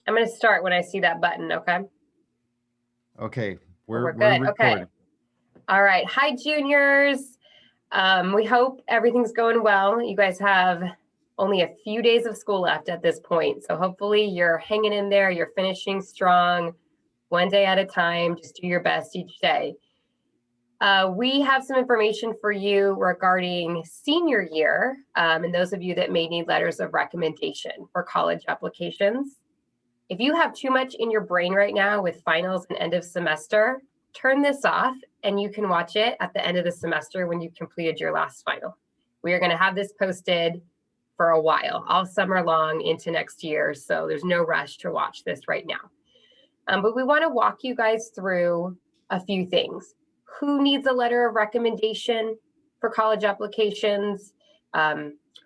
I'm going to start when I see that button, okay? Okay, We're we're good. Okay. recording. All right. Hi, juniors. We hope everything's going well. You guys have only a few days of school left at this point. So hopefully you're hanging in there. You're finishing strong, one day at a time. Just do your best each day. We have some information for you regarding senior year, and those of you that may need letters of recommendation for college applications. If you have too much in your brain right now with finals and end of semester, turn this off and you can watch it at the end of the semester when you completed your last final. We are going to have this posted for a while, all summer long into next year, so there's no rush to watch this right now. But we want to walk you guys through a few things. Who needs a letter of recommendation for college applications?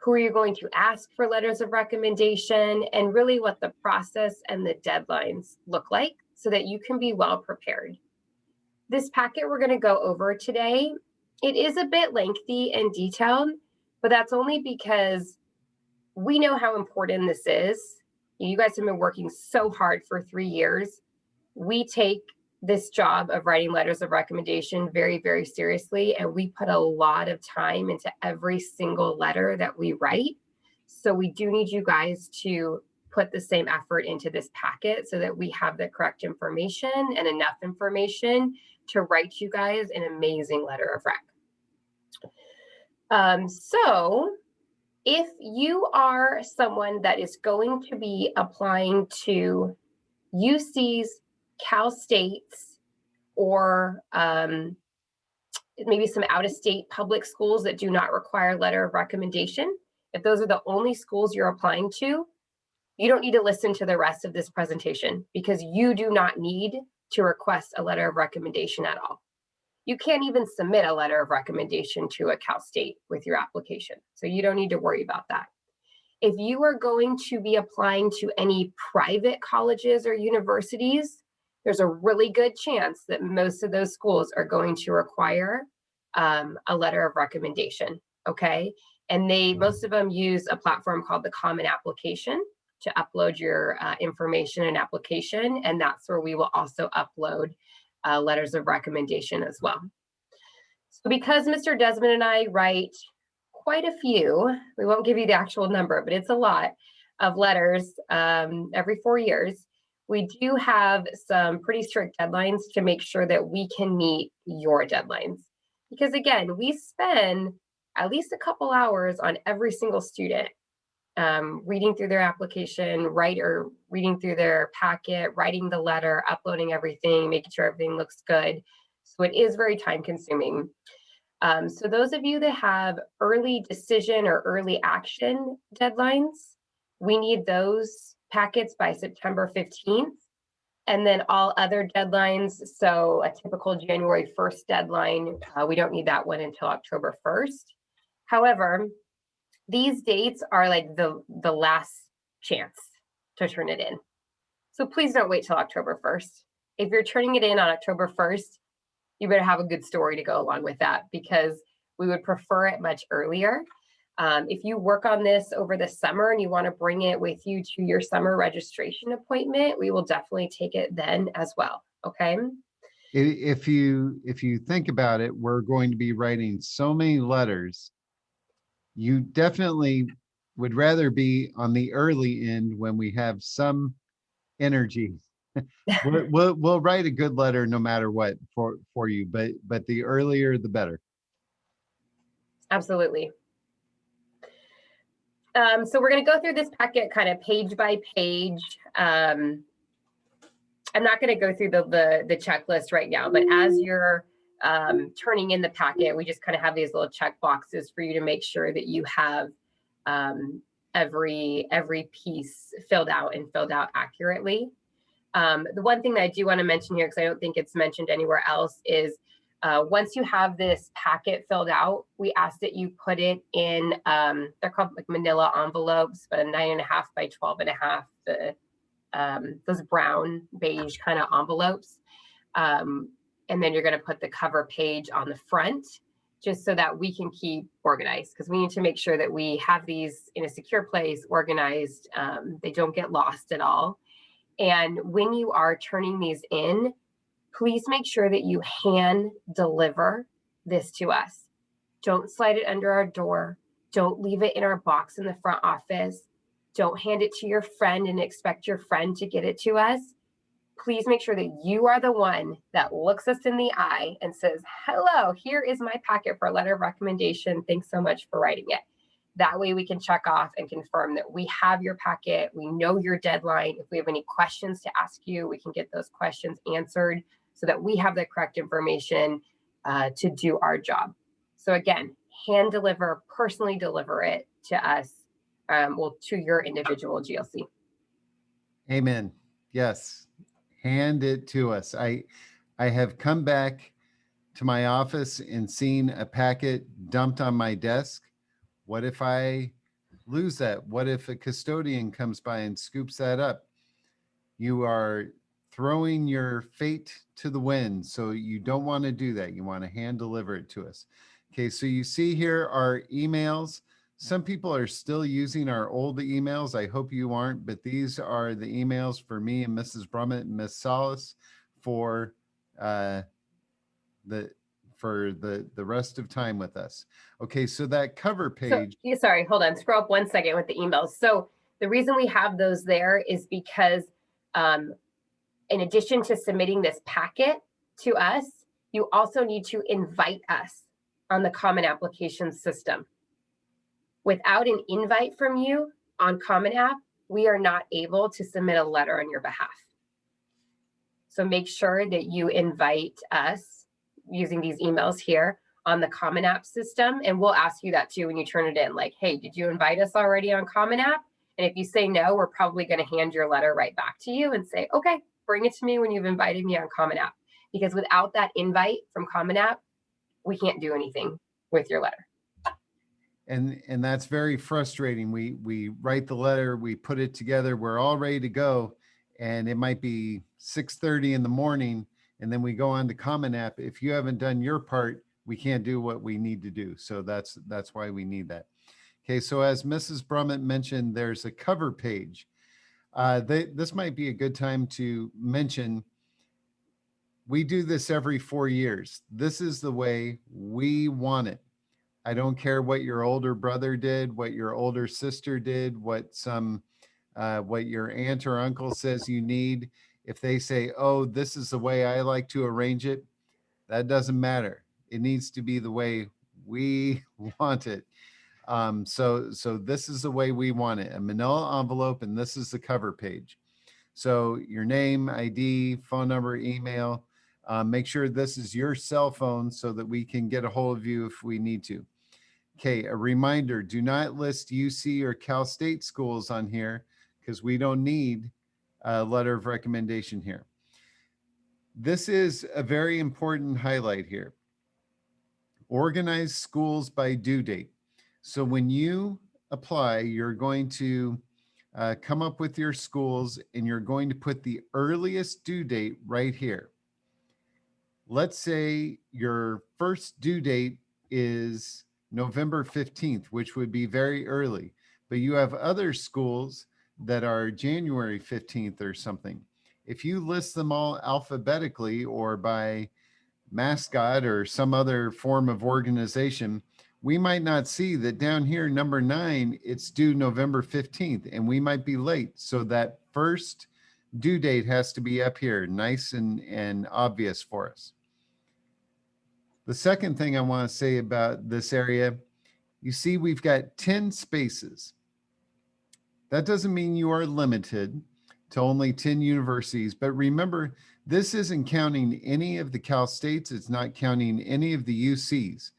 Who are you going to ask for letters of recommendation, and really what the process and the deadlines look like so that you can be well prepared. This packet we're going to go over today, it is a bit lengthy and detailed, but that's only because we know how important this is. You guys have been working so hard for 3 years. We take this job of writing letters of recommendation very, very seriously, and we put a lot of time into every single letter that we write. So we do need you guys to put the same effort into this packet so that we have the correct information and enough information to write you guys an amazing letter of rec. So if you are someone that is going to be applying to UC's, Cal State's, or maybe some out-of-state public schools that do not require a letter of recommendation, if those are the only schools you're applying to, you don't need to listen to the rest of this presentation because you do not need to request a letter of recommendation at all. You can't even submit a letter of recommendation to a Cal State with your application, so you don't need to worry about that. If you are going to be applying to any private colleges or universities, there's a really good chance that most of those schools are going to require a letter of recommendation, okay? And most of them use a platform called the Common Application to upload your information and application, and that's where we will also upload letters of recommendation as well. So because Mr. Desmond and I write quite a few, we won't give you the actual number, but it's a lot of letters every 4 years, we do have some pretty strict deadlines to make sure that we can meet your deadlines. Because again, we spend at least a couple hours on every single student, reading through their application, reading through their packet, writing the letter, uploading everything, making sure everything looks good. So it is very time consuming. So those of you that have early decision or early action deadlines, we need those packets by September 15th. And then all other deadlines, so a typical January 1st deadline, we don't need that one until October 1st. However, these dates are like the last chance to turn it in. So please don't wait till October 1st. If you're turning it in on October 1st, you better have a good story to go along with that because we would prefer it much earlier. If you work on this over the summer and you want to bring it with you to your summer registration appointment, we will definitely take it then as well, okay? If you think about it, we're going to be writing so many letters. You definitely would rather be on the early end when we have some energy. We'll write a good letter no matter what for you, but the earlier the better. Absolutely. So we're going to go through this packet kind of page by page. I'm not going to go through the checklist right now, but as you're turning in the packet, we just kind of have these little check boxes for you to make sure that you have every piece filled out accurately. The one thing that I do want to mention here, because I don't think it's mentioned anywhere else, is once you have this packet filled out, we ask that you put it in, they're called like manila envelopes, but a 9.5 by 12.5, those brown beige kind of envelopes. And then you're going to put the cover page on the front just so that we can keep organized, because we need to make sure that we have these in a secure place, organized. They don't get lost at all. And when you are turning these in, please make sure that you hand deliver this to us. Don't slide it under our door. Don't leave it in our box in the front office. Don't hand it to your friend and expect your friend to get it to us. Please make sure that you are the one that looks us in the eye and says, hello, here is my packet for a letter of recommendation. Thanks so much for writing it. That way we can check off and confirm that we have your packet. We know your deadline. If we have any questions to ask you, we can get those questions answered so that we have the correct information to do our job. So again, hand deliver, personally deliver it to us, to your individual GLC. Amen. Yes. Hand it to us. I have come back to my office and seen a packet dumped on my desk. What if I lose that? What if a custodian comes by and scoops that up? You are throwing your fate to the wind. So you don't want to do that. You want to hand deliver it to us. Okay, so you see here our emails. Some people are still using our old emails. I hope you aren't, but these are the emails for me and Mrs. Brummett and Miss Salas for the rest of time with us. Okay, so that cover page. So, sorry, hold on. Scroll up 1 second with the emails. So the reason we have those there is because in addition to submitting this packet to us, you also need to invite us on the Common Application system. Without an invite from you on Common App, we are not able to submit a letter on your behalf. So make sure that you invite us using these emails here on the Common App system. And we'll ask you that too when you turn it in, like, hey, did you invite us already on Common App? And if you say no, we're probably going to hand your letter right back to you and say, okay, bring it to me when you've invited me on Common App. Because without that invite from Common App, we can't do anything with your letter. And that's very frustrating. We write the letter, we put it together, we're all ready to go, and it might be 6:30 in the morning, and then we go on to Common App. If you haven't done your part, we can't do what we need to do. So that's why we need that. Okay, so as Mrs. Brummett mentioned, there's a cover page. This might be a good time to mention, we do this every 4 years. This is the way we want it. I don't care what your older brother did, what your older sister did, what your aunt or uncle says you need. If they say, oh, this is the way I like to arrange it, that doesn't matter. It needs to be the way we want it. So this is the way we want it, a manila envelope, and this is the cover page. So your name, ID, phone number, email, make sure this is your cell phone so that we can get a hold of you if we need to. Okay, a reminder, do not list UC or Cal State schools on here because we don't need a letter of recommendation here. This is a very important highlight here. Organize schools by due date. So when you apply, you're going to come up with your schools and you're going to put the earliest due date right here. Let's say your first due date is November 15th, which would be very early, but you have other schools that are January 15th or something. If you list them all alphabetically or by mascot or some other form of organization, we might not see that down here, number 9, it's due November 15th, and we might be late. So that first due date has to be up here, nice and obvious for us. The second thing I want to say about this area, you see we've got 10 spaces. That doesn't mean you are limited to only 10 universities, but remember, this isn't counting any of the Cal States. It's not counting any of the UCs.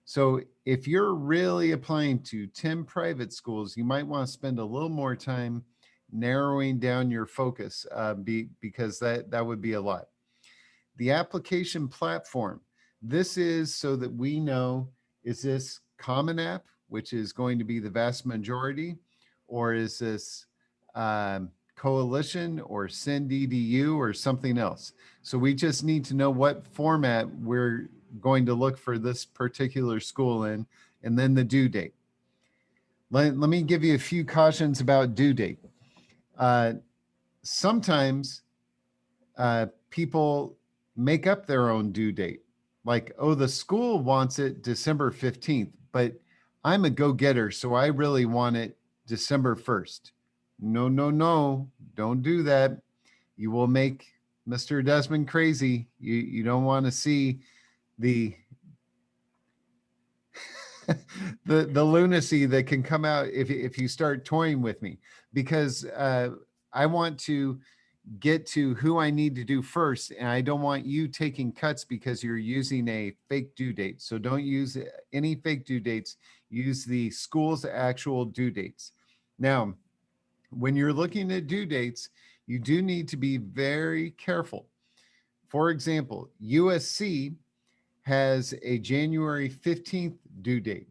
So if you're really applying to 10 private schools, you might want to spend a little more time narrowing down your focus because that would be a lot. The application platform. This is so that we know, is this Common App, which is going to be the vast majority, or is this Coalition or SendEDU or something else? So we just need to know what format we're going to look for this particular school in, and then the due date. Let me give you a few cautions about due date. sometimes people make up their own due date. Like, oh, the school wants it December 15th, but I'm a go-getter, so I really want it December 1st. No, no, no, don't do that. You will make Mr. Desmond crazy. You don't want to see the the lunacy that can come out if you start toying with me, because I want to get to who I need to do first, and I don't want you taking cuts because you're using a fake due date. So don't use any fake due dates. Use the school's actual due dates. Now, when you're looking at due dates, you do need to be very careful. For example, USC has a January 15th due date,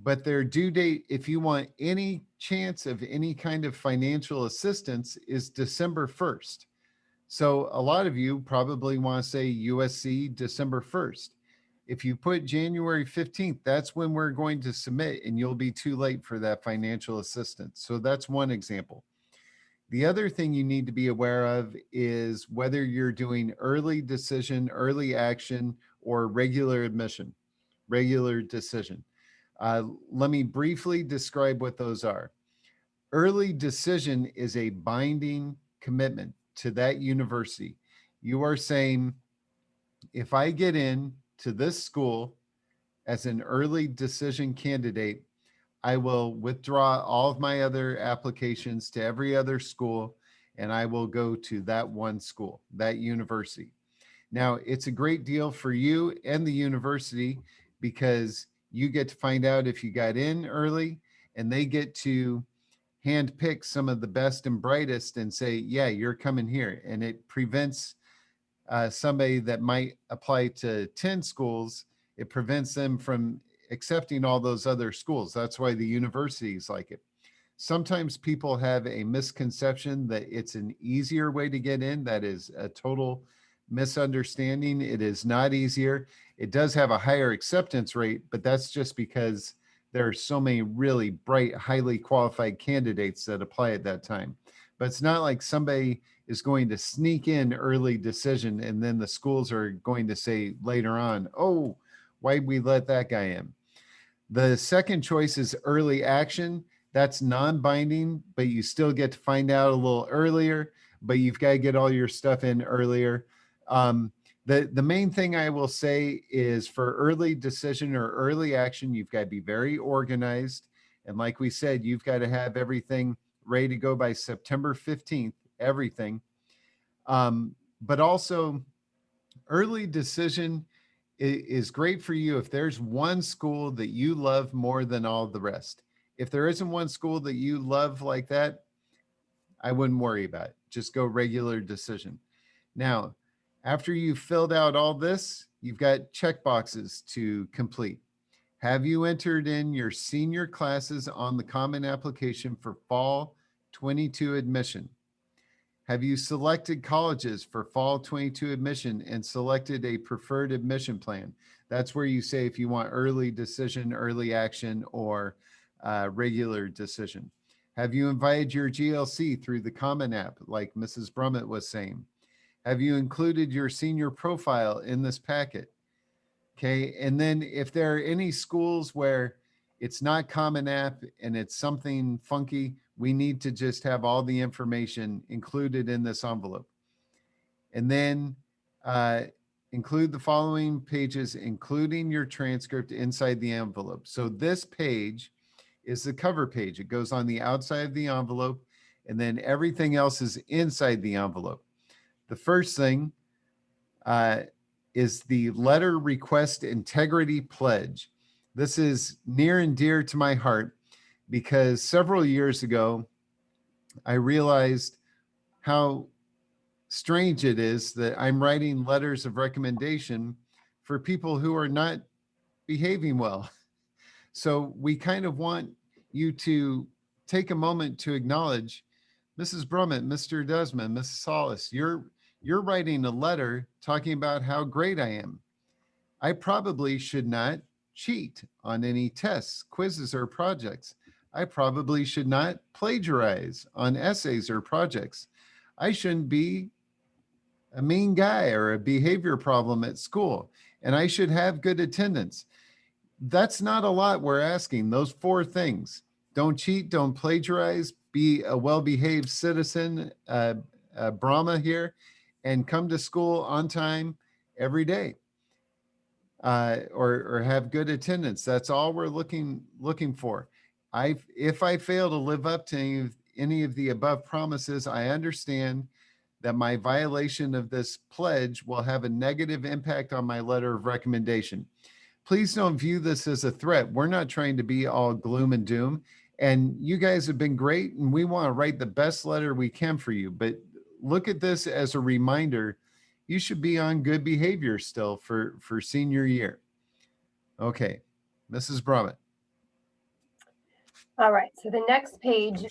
but their due date, if you want any chance of any kind of financial assistance, is December 1st. So a lot of you probably want to say USC December 1st. If you put January 15th, that's when we're going to submit, and you'll be too late for that financial assistance. So that's one example. The other thing you need to be aware of is whether you're doing early decision, early action, or regular admission, regular decision. Let me briefly describe what those are. Early decision is a binding commitment to that university. You are saying, if I get in to this school as an early decision candidate, I will withdraw all of my other applications to every other school, and I will go to that one school, that university. Now, it's a great deal for you and the university because you get to find out if you got in early, and they get to handpick some of the best and brightest and say, yeah, you're coming here. And it prevents somebody that might apply to 10 schools, it prevents them from accepting all those other schools. That's why the universities like it. Sometimes people have a misconception that it's an easier way to get in. That is a total misunderstanding. It is not easier. It does have a higher acceptance rate, but that's just because there are so many really bright, highly qualified candidates that apply at that time. But it's not like somebody is going to sneak in early decision and then the schools are going to say later on, oh, why'd we let that guy in? The second choice is early action. That's non-binding, but you still get to find out a little earlier, but you've got to get all your stuff in earlier. The main thing I will say is for early decision or early action, you've got to be very organized. And like we said, you've got to have everything ready to go by September 15th, everything. But also early decision is great for you if there's one school that you love more than all the rest. If there isn't one school that you love like that, I wouldn't worry about it. Just go regular decision. Now, after you've filled out all this, you've got check boxes to complete. Have you entered in your senior classes on the common application for fall 22 admission? Have you selected colleges for fall 22 admission and selected a preferred admission plan? That's where you say if you want early decision, early action, or regular decision. Have you invited your GLC through the Common App, like Mrs. Brummett was saying? Have you included your senior profile in this packet? Okay, and then if there are any schools where it's not Common App and it's something funky, we need to just have all the information included in this envelope. And then include the following pages, including your transcript inside the envelope. So this page is the cover page. It goes on the outside of the envelope, and then everything else is inside the envelope. The first thing is the letter request integrity pledge. This is near and dear to my heart because several years ago, I realized how strange it is that I'm writing letters of recommendation for people who are not behaving well. So we kind of want you to take a moment to acknowledge Mrs. Brummett, Mr. Desmond, Mrs. Solis, you're writing a letter talking about how great I am. I probably should not cheat on any tests, quizzes, or projects. I probably should not plagiarize on essays or projects. I shouldn't be a mean guy or a behavior problem at school, and I should have good attendance. That's not a lot we're asking. Those four things: don't cheat, don't plagiarize, be a well-behaved citizen, Brahma here, and come to school on time every day, or have good attendance. That's all we're looking for. If I fail to live up to any of the above promises, I understand that my violation of this pledge will have a negative impact on my letter of recommendation. Please don't view this as a threat. We're not trying to be all gloom and doom. And you guys have been great, and we want to write the best letter we can for you. But look at this as a reminder. You should be on good behavior still for senior year. Okay, Mrs. Brumett. All right, so the next page,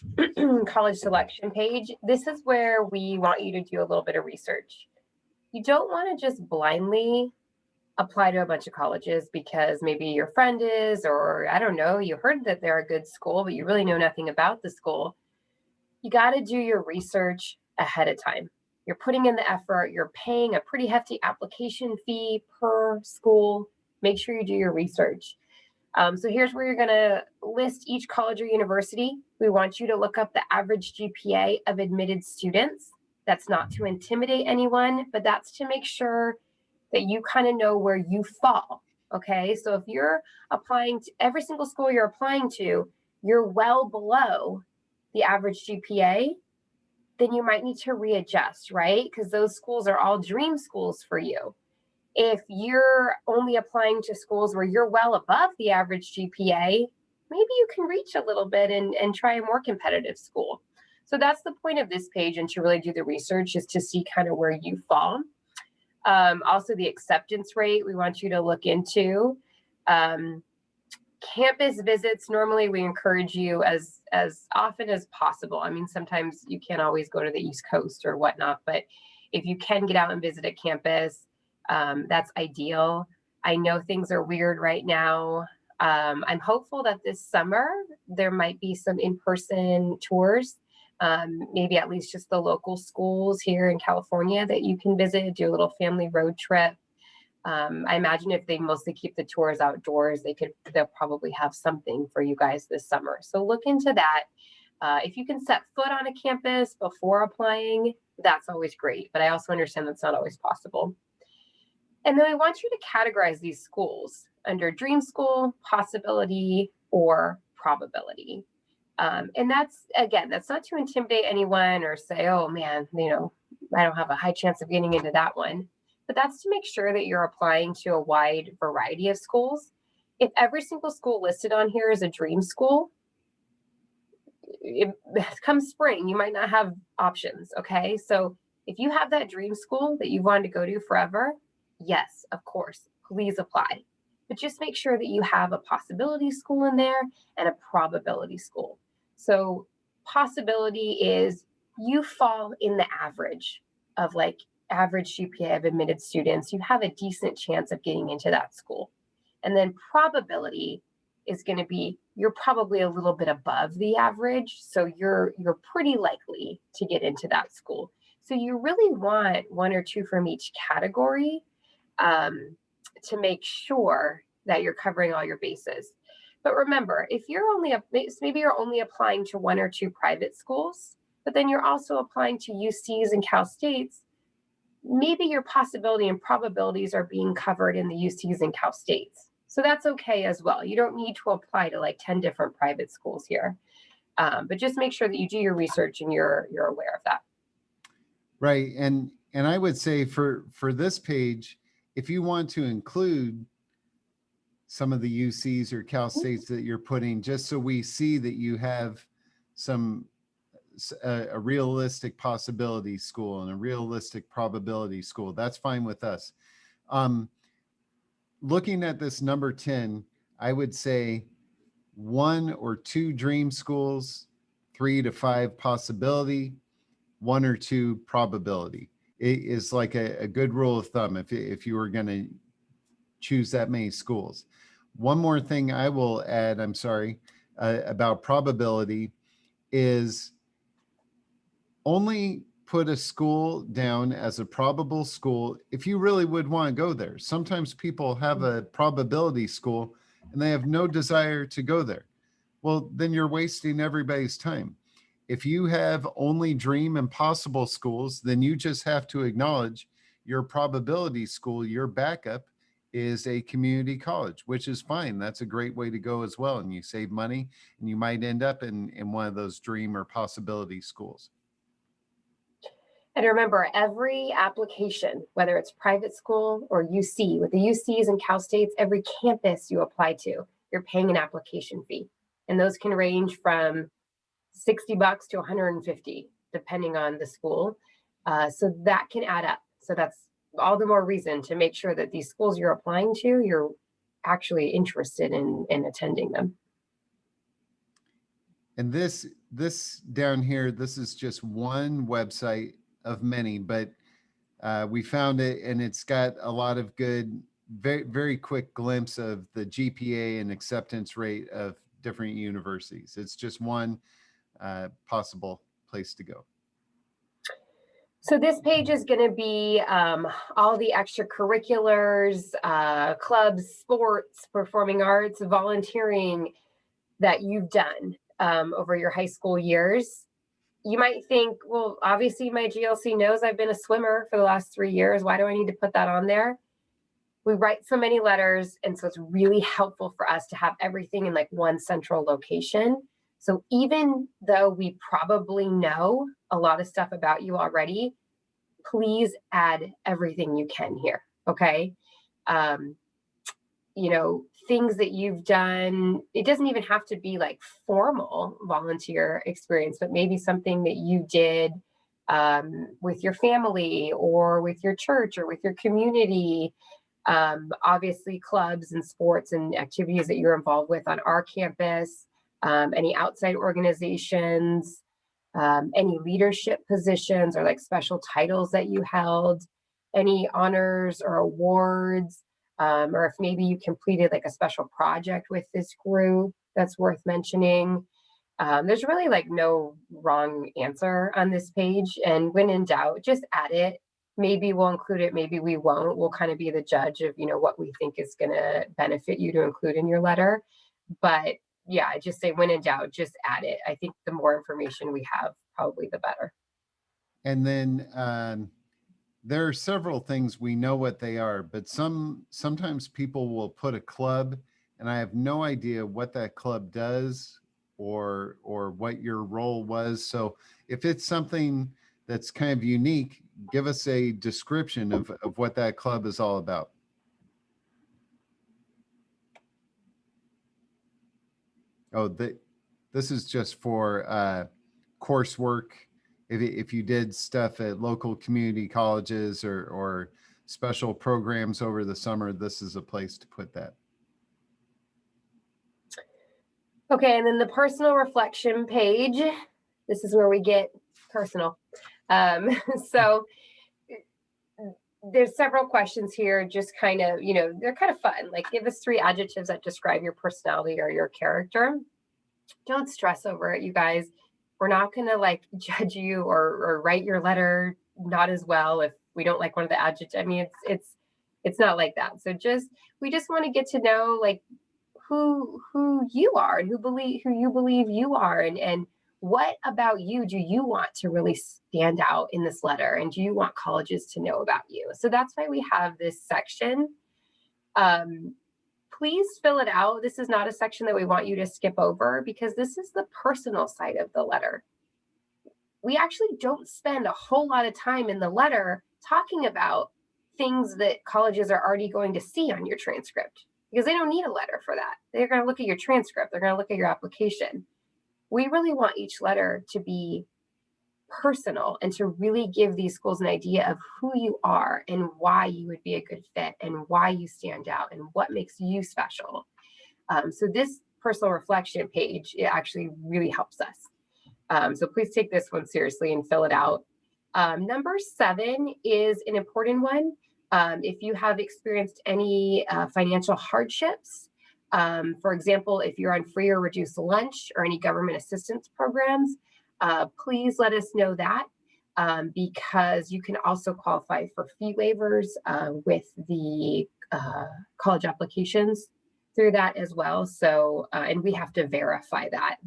college selection page, this is where we want you to do a little bit of research. You don't want to just blindly apply to a bunch of colleges because maybe your friend is, or I don't know, you heard that they're a good school, but you really know nothing about the school. You got to do your research ahead of time. You're putting in the effort, you're paying a pretty hefty application fee per school. Make sure you do your research. So here's where you're going to list each college or university. We want you to look up the average GPA of admitted students. That's not to intimidate anyone, but that's to make sure that you kind of know where you fall. Okay, so if you're applying to every single school you're applying to, you're well below the average GPA, then you might need to readjust, right? Because those schools are all dream schools for you. If you're only applying to schools where you're well above the average GPA, maybe you can reach a little bit and try a more competitive school. So that's the point of this page, and to really do the research is to see kind of where you fall. Also, the acceptance rate we want you to look into. Campus visits, normally we encourage you as often as possible. I mean, sometimes you can't always go to the East Coast or whatnot, but if you can get out and visit a campus, that's ideal. I know things are weird right now. I'm hopeful that this summer there might be some in-person tours, maybe at least just the local schools here in California that you can visit, do a little family road trip. I imagine if they mostly keep the tours outdoors, they'll probably have something for you guys this summer. So look into that. If you can set foot on a campus before applying, that's always great. But I also understand that's not always possible. And then we want you to categorize these schools under dream school, possibility, or probability. And that's not to intimidate anyone or say, oh man, I don't have a high chance of getting into that one. But that's to make sure that you're applying to a wide variety of schools. If every single school listed on here is a dream school, come spring, you might not have options. Okay. So if you have that dream school that you wanted to go to forever, yes, of course, please apply. But just make sure that you have a possibility school in there and a probability school. So possibility is you fall in the average of like average GPA of admitted students. You have a decent chance of getting into that school. And then probability is going to be you're probably a little bit above the average. So you're pretty likely to get into that school. So you really want one or two from each category to make sure that you're covering all your bases. But remember, if maybe you're only applying to one or two private schools, but then you're also applying to UCs and Cal States, maybe your possibility and probabilities are being covered in the UCs and Cal States. So that's okay as well. You don't need to apply to like 10 different private schools here. But just make sure that you do your research and you're aware of that. Right. And I would say for this page, if you want to include some of the UCs or Cal States that you're putting, just so we see that you have a realistic possibility school and a realistic probability school, that's fine with us. Looking at this number 10, I would say 1 or 2 dream schools, 3 to 5 possibility, 1 or 2 probability. It is like a good rule of thumb if you were going to choose that many schools. One more thing I will add, I'm sorry, about probability is only put a school down as a probable school if you really would want to go there. Sometimes people have a probability school and they have no desire to go there. Well, then you're wasting everybody's time. If you have only dream and possible schools, then you just have to acknowledge your probability school, your backup is a community college, which is fine. That's a great way to go as well. And you save money and you might end up in one of those dream or possibility schools. And remember, every application, whether it's private school or UC, with the UCs and Cal States, every campus you apply to, you're paying an application fee. And those can range from $60 to $150, depending on the school. So that can add up. So that's all the more reason to make sure that these schools you're applying to, you're actually interested in attending them. And this down here, this is just one website of many, but we found it and it's got a lot of good, very, very quick glimpse of the GPA and acceptance rate of different universities. It's just one possible place to go. So this page is going to be all the extracurriculars, clubs, sports, performing arts, volunteering that you've done over your high school years. You might think, well, obviously my GLC knows I've been a swimmer for the last 3 years. Why do I need to put that on there? We write so many letters, and so it's really helpful for us to have everything in like one central location. So even though we probably know a lot of stuff about you already, please add everything you can here, okay? You know, things that you've done, it doesn't even have to be like formal volunteer experience, but maybe something that you did with your family or with your church or with your community. Obviously clubs and sports and activities that you're involved with on our campus, any outside organizations, any leadership positions or like special titles that you held, any honors or awards, or if maybe you completed like a special project with this group that's worth mentioning. There's really like no wrong answer on this page. And when in doubt, just add it. Maybe we'll include it, maybe we won't. We'll kind of be the judge of, you know, what we think is going to benefit you to include in your letter. But yeah, I just say when in doubt, just add it. I think the more information we have, probably the better. And then there are several things we know what they are, but sometimes people will put a club, and I have no idea what that club does or what your role was. So if it's something that's kind of unique, give us a description of what that club is all about. Oh, this is just for coursework. If you did stuff at local community colleges or special programs over the summer, this is a place to put that. Okay, and then the personal reflection page. This is where we get personal. So there's several questions here, just kind of, you know, they're kind of fun. Like, give us 3 adjectives that describe your personality or your character. Don't stress over it, you guys. We're not going to like judge you or write your letter not as well if we don't like one of the adjectives. I mean, it's not like that. So we just want to get to know like who you are and who you believe you are, and what about you do you want to really stand out in this letter, and do you want colleges to know about you? So that's why we have this section. Please fill it out. This is not a section that we want you to skip over, because this is the personal side of the letter. We actually don't spend a whole lot of time in the letter talking about things that colleges are already going to see on your transcript, because they don't need a letter for that. They're going to look at your transcript. They're going to look at your application. We really want each letter to be personal and to really give these schools an idea of who you are and why you would be a good fit and why you stand out and what makes you special. So this personal reflection page, it actually really helps us. So please take this one seriously and fill it out. Number 7 is an important one. If you have experienced any financial hardships, for example, if you're on free or reduced lunch or any government assistance programs, please let us know that. because you can also qualify for fee waivers with the college applications through that as well. So, and we have to verify that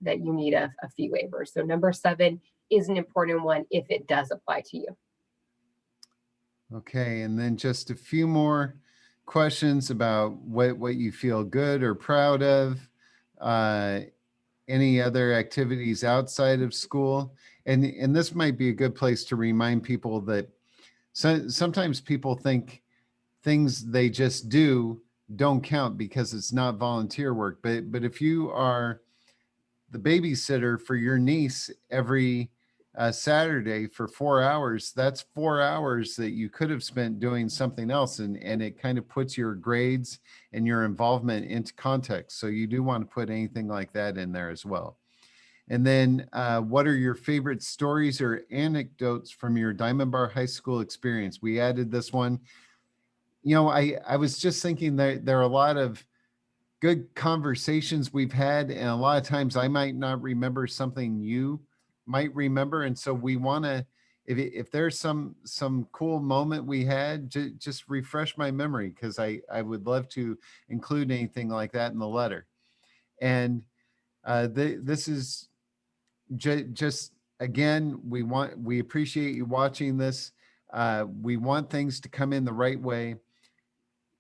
you need a fee waiver. So number 7 is an important one if it does apply to you. Okay, and then just a few more questions about what you feel good or proud of. Any other activities outside of school? And this might be a good place to remind people that sometimes people think things they just do don't count because it's not volunteer work. But if you are the babysitter for your niece every Saturday for 4 hours, that's 4 hours that you could have spent doing something else. And it kind of puts your grades and your involvement into context. So you do want to put anything like that in there as well. And then what are your favorite stories or anecdotes from your Diamond Bar High School experience? We added this one. You know, I was just thinking that there are a lot of good conversations we've had, and a lot of times I might not remember something you might remember. And so we want to, if there's some cool moment we had, just refresh my memory, because I would love to include anything like that in the letter. And this is just again, we appreciate you watching this. We want things to come in the right way,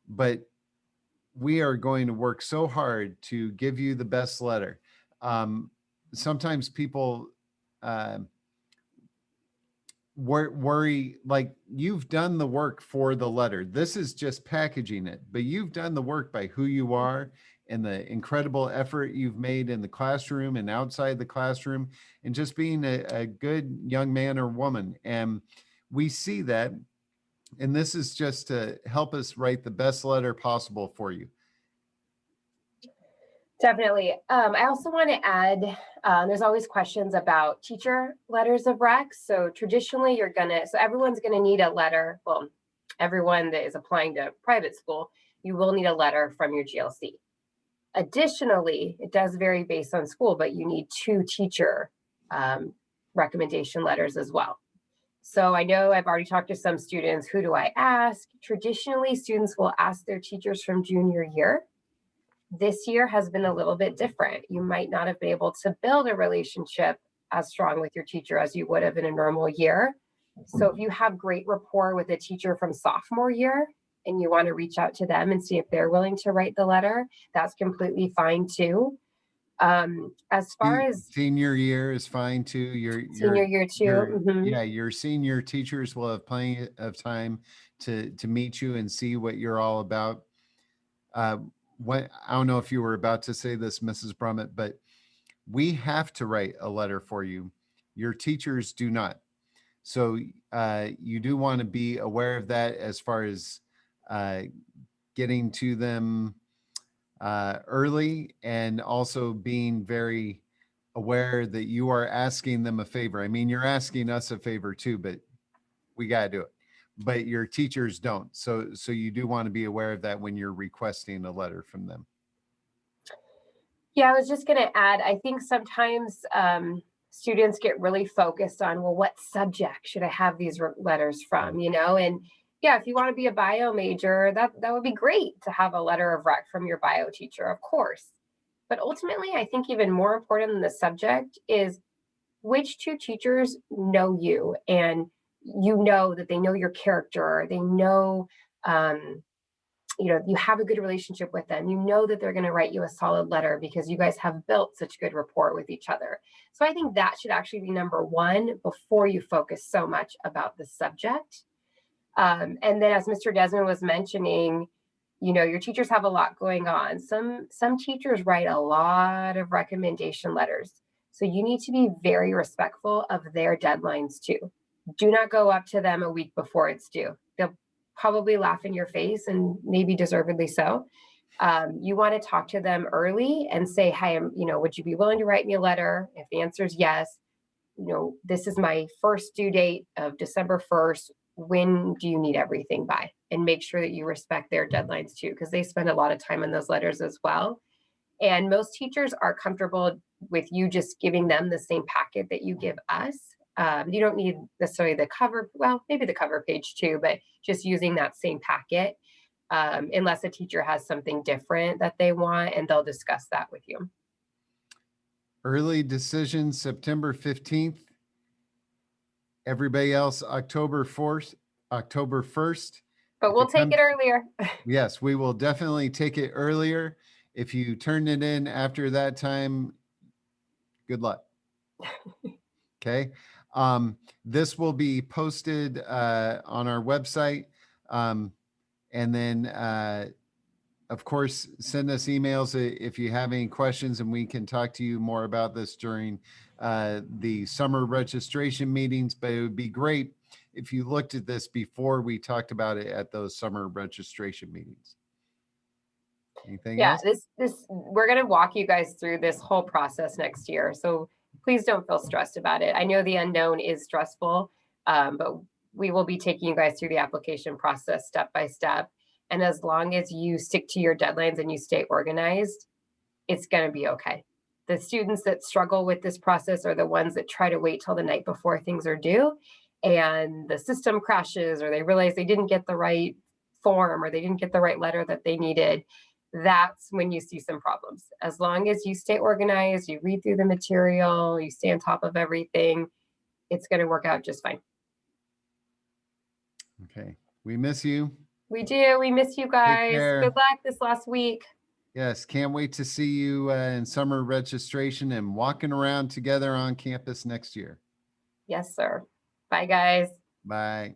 but we are going to work so hard to give you the best letter. Sometimes people worry, like, you've done the work for the letter. This is just packaging it, but you've done the work by who you are and the incredible effort you've made in the classroom and outside the classroom, and just being a good young man or woman. And we see that. And this is just to help us write the best letter possible for you. Definitely. I also want to add, there's always questions about teacher letters of rec. So traditionally so everyone's going to need a letter. Well, everyone that is applying to private school, you will need a letter from your GLC. Additionally, it does vary based on school, but you need 2 teacher recommendation letters as well. So I know I've already talked to some students. Who do I ask? Traditionally, students will ask their teachers from junior year. This year has been a little bit different. You might not have been able to build a relationship as strong with your teacher as you would have in a normal year. So if you have great rapport with a teacher from sophomore year and you want to reach out to them and see if they're willing to write the letter, that's completely fine too. As far as senior year is fine too. Senior year too. Yeah, your senior teachers will have plenty of time to meet you and see what you're all about. I don't know if you were about to say this, Mrs. Brummett, but we have to write a letter for you. Your teachers do not. So you do want to be aware of that as far as getting to them early, and also being very aware that you are asking them a favor. I mean, you're asking us a favor too, but we got to do it. But your teachers don't. So you do want to be aware of that when you're requesting a letter from them. Yeah, I was just going to add, I think sometimes students get really focused on, well, what subject should I have these letters from, you know? And yeah, if you want to be a bio major, that would be great to have a letter of rec from your bio teacher, of course. But ultimately, I think even more important than the subject is which 2 teachers know you, and you know that they know your character, they know, you have a good relationship with them. You know that they're going to write you a solid letter because you guys have built such good rapport with each other. So I think that should actually be number 1 before you focus so much about the subject. And then, as Mr. Desmond was mentioning, your teachers have a lot going on. Some teachers write a lot of recommendation letters. So you need to be very respectful of their deadlines too. Do not go up to them a week before it's due. They'll probably laugh in your face, and maybe deservedly so. You want to talk to them early and say, hey, would you be willing to write me a letter? If the answer is yes, this is my first due date of December 1st. When do you need everything by? And make sure that you respect their deadlines too, because they spend a lot of time on those letters as well. And most teachers are comfortable with you just giving them the same packet that you give us. You don't need necessarily the cover, well, maybe the cover page too, but just using that same packet, unless a teacher has something different that they want, and they'll discuss that with you. Early decision, September 15th. Everybody else, October 4th, October 1st. But If we'll it take comes- it earlier. Yes, we will definitely take it earlier. If you turn it in after that time, good luck. Okay. This will be posted on our website. And then, of course, send us emails if you have any questions, and we can talk to you more about this during the summer registration meetings. But it would be great if you looked at this before we talked about it at those summer registration meetings. Anything Yeah, else? we're going to walk you guys through this whole process next year. So please don't feel stressed about it. I know the unknown is stressful, but we will be taking you guys through the application process step by step. And as long as you stick to your deadlines and you stay organized, it's going to be okay. The students that struggle with this process are the ones that try to wait till the night before things are due, and the system crashes, or they realize they didn't get the right form, or they didn't get the right letter that they needed. That's when you see some problems. As long as you stay organized, you read through the material, you stay on top of everything, it's going to work out just fine. Okay. We miss you. We do. We miss you guys. care. Good luck this last week. Yes. Can't wait to see you in summer registration and walking around together on campus next year. Yes, sir. Bye, guys. Bye.